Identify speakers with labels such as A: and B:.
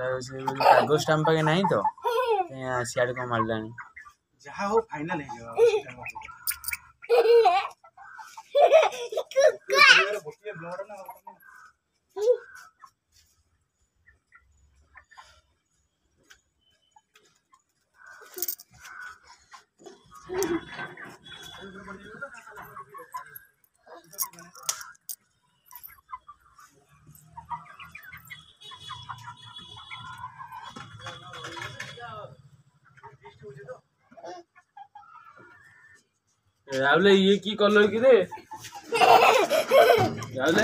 A: कागज टाइम पाके नहीं तो सियाड़ को मारलानी
B: जहाँ हो फाइनल है
A: राहुल ये की कलर कि रे राहुल